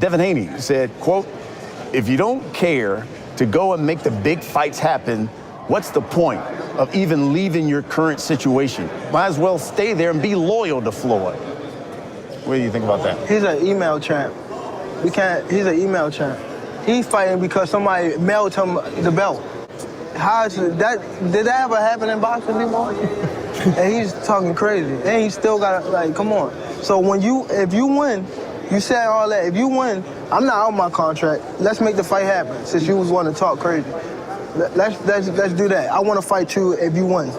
Devin Haney said, quote, "If you don't care to go and make the big fights happen, what's the point of even leaving your current situation? Might as well stay there and be loyal to Floyd." What do you think about that? He's an email champ. He's an email champ. He's fighting because somebody mailed him the belt. How is that? Did that ever happen in boxing before? And he's talking crazy. And he still got, like, come on. So if you win, you said all that. If you win, I'm not out my contract. Let's make the fight happen, since you was wanting to talk crazy. Let's do that. I want to fight you if you win.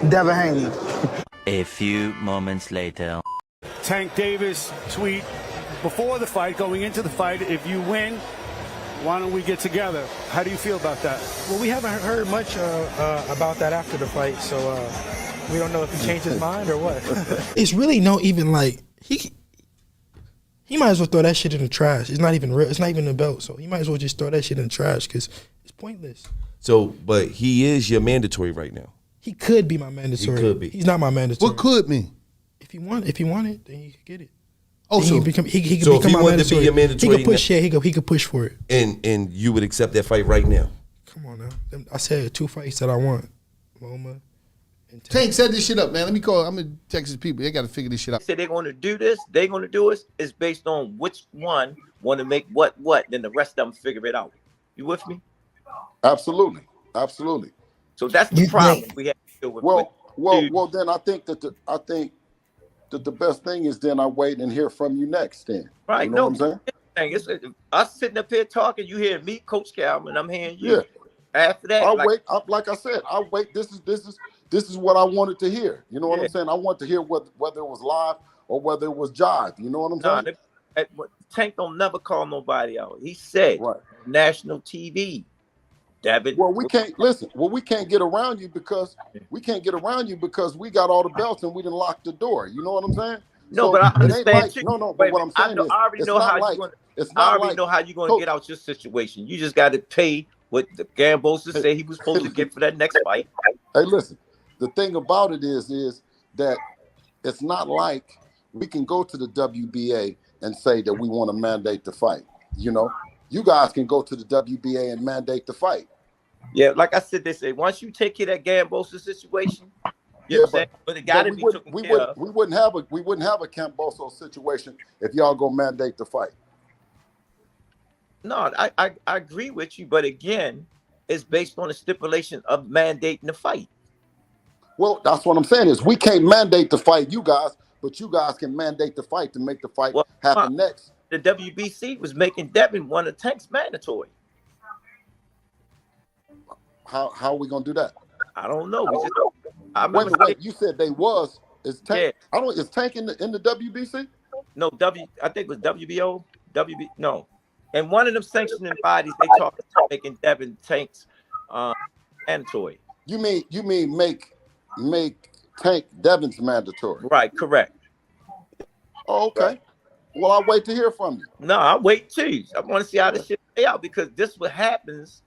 Devin Haney. A few moments later. Tank Davis tweet before the fight, going into the fight, "If you win, why don't we get together?" How do you feel about that? Well, we haven't heard much about that after the fight, so we don't know if he changed his mind or what. It's really no even like he might as well throw that shit in the trash. It's not even real. It's not even a belt, so he might as well just throw that shit in the trash because it's pointless. So, but he is your mandatory right now. He could be my mandatory. He could be. He's not my mandatory. What could mean? If he want it, then he could get it. Oh, then so he could become so if he my wanted mandatory. to be your mandatory, he could push. Yeah, he could push for it. And you would accept that fight right now. Come on now. I said 2 fights that I want. Loma and Tank, set this shit up, man. Let me call. I'm in Texas people. They got to figure this shit out. They say they're going to do this. They're going to do it. It's based on which one want to make what. Then the rest of them figure it out. You with me? Absolutely. So that's the problem we have to deal with. Well. Then I think that the best thing is then I wait and hear from you next. Then right? You know what I'm saying? It's us sitting up here talking. You hear me, Coach Calvin. I'm hearing you. Yeah. After that, I'll wait. Like I said, I'll wait. This is what I wanted to hear. You know what I'm saying? I want to hear whether it was live or whether it was jive. You know what I'm saying? Tank don't never call nobody out. He said national TV. Devin. Well, we can't listen. Well, we can't get around you because we got all the belts and we didn't lock the door. You know what I'm saying? No, but I understand too. No. But what I'm saying is, I already know how you're going to get out your situation. You just got to pay what the Gambosa said he was supposed to get for that next fight. Hey, listen. The thing about it is that it's not like we can go to the WBA and say that we want to mandate the fight. You know, you guys can go to the WBA and mandate the fight. Yeah, like I said, they say once you take care of that Gambosa situation, you know what I'm saying? But it got to be taken care of. We wouldn't have a Gambosa situation if y'all go mandate the fight. No, I agree with you, but again, it's based on the stipulation of mandating the fight. Well, that's what I'm saying is we can't mandate the fight, you guys, but you guys can mandate the fight to make the fight happen next. The WBC was making Devin one of Tank's mandatory. How are we gonna do that? I don't know. Wait, you said they was. Is Tank? Yeah. Is Tank in the WBC? No, I think it was WBO. No. And one of them sanctioning bodies, they talked about making Devin Tank's mandatory. You mean make Tank Devin's mandatory? Right, correct. Oh, okay. Right. Well, I'll wait to hear from you. No, I'll wait too. I want to see how this shit play out because this is what happens.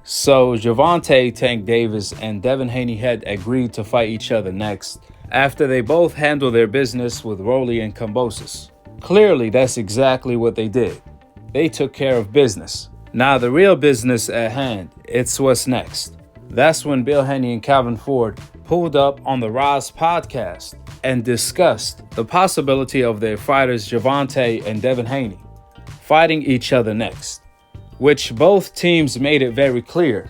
So Gervonta, Tank Davis, and Devin Haney had agreed to fight each other next after they both handled their business with Rolly and Kambosos. Clearly, that's exactly what they did. They took care of business. Now the real business at hand, it's what's next. That's when Bill Haney and Calvin Ford pulled up on the Roz podcast and discussed the possibility of their fighters Gervonta and Devin Haney fighting each other next, which both teams made it very clear.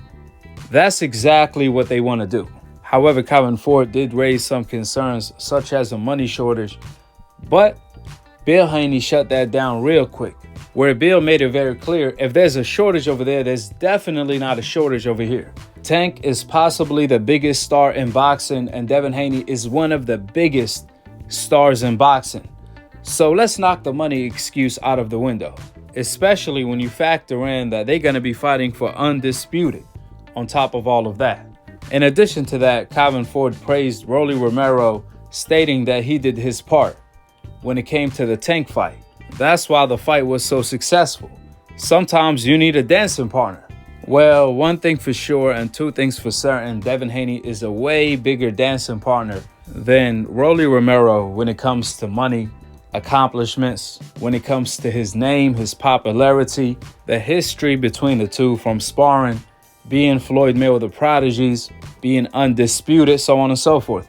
That's exactly what they want to do. However, Calvin Ford did raise some concerns such as a money shortage, but Bill Haney shut that down real quick, where Bill made it very clear if there's a shortage over there, there's definitely not a shortage over here. Tank is possibly the biggest star in boxing, and Devin Haney is one of the biggest stars in boxing. So let's knock the money excuse out of the window, especially when you factor in that they're going to be fighting for Undisputed on top of all of that. In addition to that, Calvin Ford praised Rolly Romero, stating that he did his part when it came to the Tank fight. That's why the fight was so successful. Sometimes you need a dancing partner. Well, one thing for sure and two things for certain, Devin Haney is a way bigger dancing partner than Rolly Romero when it comes to money, accomplishments, when it comes to his name, his popularity, the history between the two from sparring, being Floyd Mayweather prodigies, being undisputed, so on and so forth.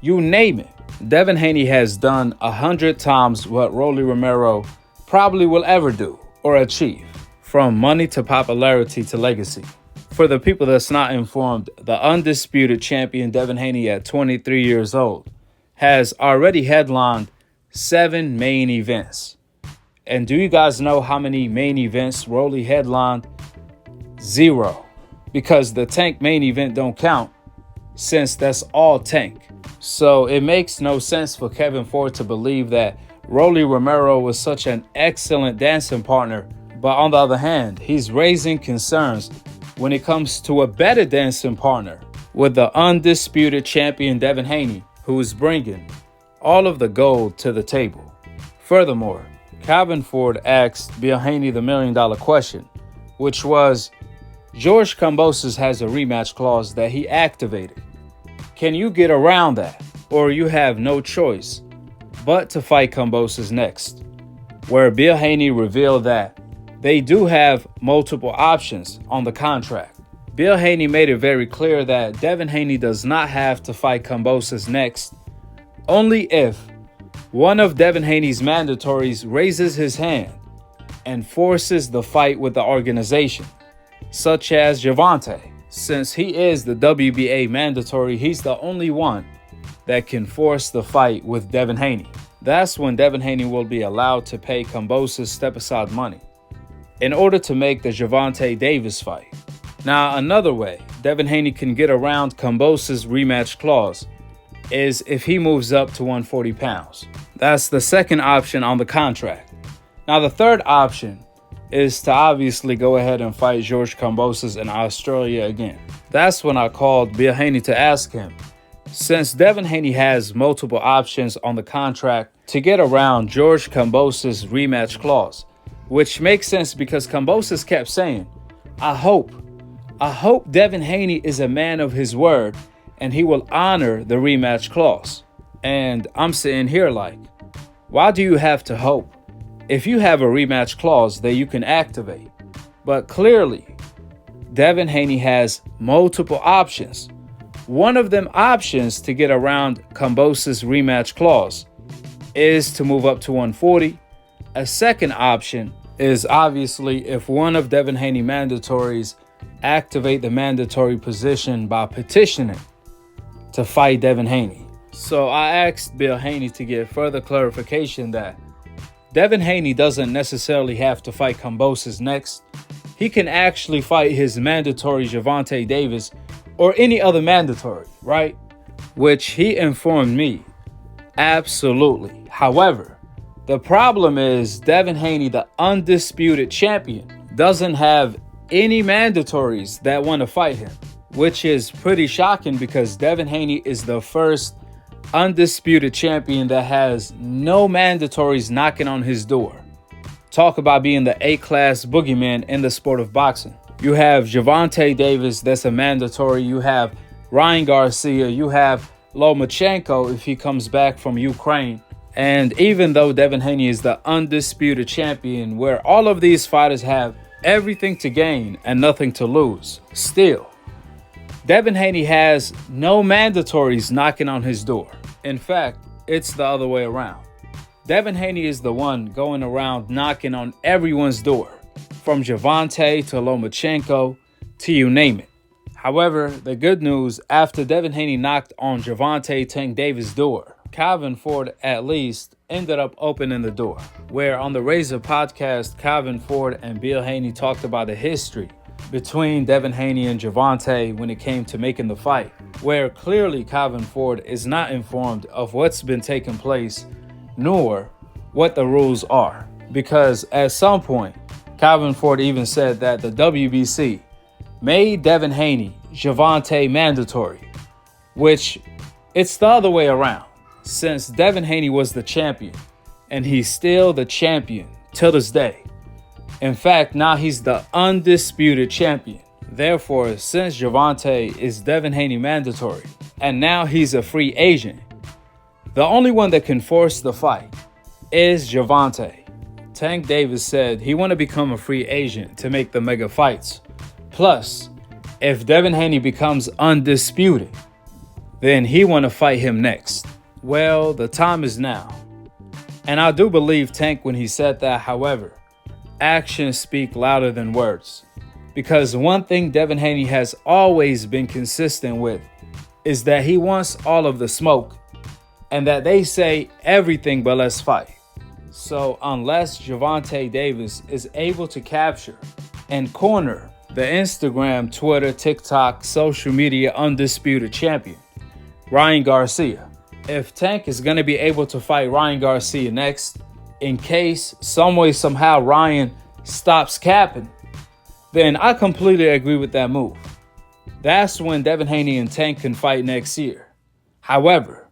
You name it. Devin Haney has done 100 times what Rolly Romero probably will ever do or achieve, from money to popularity to legacy. For the people that's not informed, the undisputed champion Devin Haney at 23 years old has already headlined 7 main events. And do you guys know how many main events Rolly headlined? 0. Because the Tank main event don't count, since that's all Tank. So it makes no sense for Kevin Ford to believe that Rolly Romero was such an excellent dancing partner, but on the other hand, he's raising concerns when it comes to a better dancing partner with the undisputed champion Devin Haney, who is bringing all of the gold to the table. Furthermore, Kevin Ford asked Bill Haney the $1 million question, which was, George Kambosos has a rematch clause that he activated. Can you get around that, or you have no choice but to fight Kambosos next? Where Bill Haney revealed that they do have multiple options on the contract. Bill Haney made it very clear that Devin Haney does not have to fight Kambosos next, only if one of Devin Haney's mandatories raises his hand and forces the fight with the organization, such as Gervonta. Since he is the WBA mandatory, he's the only one that can force the fight with Devin Haney. That's when Devin Haney will be allowed to pay Kambosos step-aside money in order to make the Gervonta Davis fight. Now, another way Devin Haney can get around Kambosos' rematch clause is if he moves up to 140 pounds. That's the second option on the contract. Now, the third option is to obviously go ahead and fight George Kambosos in Australia again. That's when I called Bill Haney to ask him, since Devin Haney has multiple options on the contract to get around George Kambosos' rematch clause, which makes sense because Kambosos kept saying, I hope Devin Haney is a man of his word and he will honor the rematch clause. And I'm sitting here like, why do you have to hope if you have a rematch clause that you can activate? But clearly, Devin Haney has multiple options. One of them options to get around Kambosos' rematch clause is to move up to 140. A second option is obviously if one of Devin Haney mandatories activate the mandatory position by petitioning to fight Devin Haney. So I asked Bill Haney to get further clarification that Devin Haney doesn't necessarily have to fight Kambosos next. He can actually fight his mandatory Gervonta Davis or any other mandatory, right? Which he informed me, absolutely. However, the problem is Devin Haney, the undisputed champion, doesn't have any mandatories that want to fight him, which is pretty shocking because Devin Haney is the first undisputed champion that has no mandatories knocking on his door. Talk about being the A-class boogeyman in the sport of boxing. You have Gervonta Davis, that's a mandatory. You have Ryan Garcia. You have Lomachenko if he comes back from Ukraine. And even though Devin Haney is the undisputed champion, where all of these fighters have everything to gain and nothing to lose, still, Devin Haney has no mandatories knocking on his door. In fact, it's the other way around. Devin Haney is the one going around knocking on everyone's door, from Gervonta to Lomachenko to you name it. However, the good news, after Devin Haney knocked on Gervonta Tank Davis' door, Kevin Ford at least ended up opening the door, where on the Razor podcast, Kevin Ford and Bill Haney talked about the history between Devin Haney and Gervonta when it came to making the fight, where clearly Kevin Ford is not informed of what's been taking place, nor what the rules are. Because at some point, Kevin Ford even said that the WBC made Devin Haney Gervonta mandatory, which it's the other way around. Since Devin Haney was the champion, and he's still the champion till this day. In fact, now he's the undisputed champion. Therefore, since Gervonta is Devin Haney mandatory, and now he's a free agent, The only one that can force the fight is Gervonta. Tank Davis said he want to become a free agent to make the mega fights. Plus, if Devin Haney becomes undisputed, then he want to fight him next. Well, the time is now. And I do believe Tank when he said that. However, actions speak louder than words. Because one thing Devin Haney has always been consistent with is that he wants all of the smoke and that they say everything but let's fight. So unless Gervonta Davis is able to capture and corner the Instagram, Twitter, TikTok, social media undisputed champion, Ryan Garcia, if Tank is going to be able to fight Ryan Garcia next, in case some way, somehow Ryan stops capping, then I completely agree with that move. That's when Devin Haney and Tank can fight next year. However,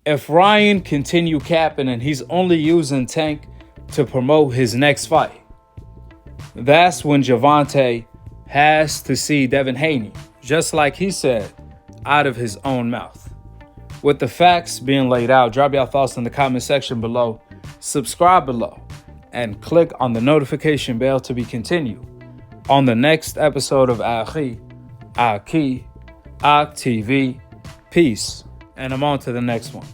if Ryan continue capping and he's only using Tank to promote his next fight, that's when Gervonta has to see Devin Haney, just like he said, out of his own mouth. With the facts being laid out, drop your thoughts in the comment section below, subscribe below, and click on the notification bell to be continued on the next episode of Akhi, TV. Peace. And I'm on to the next one.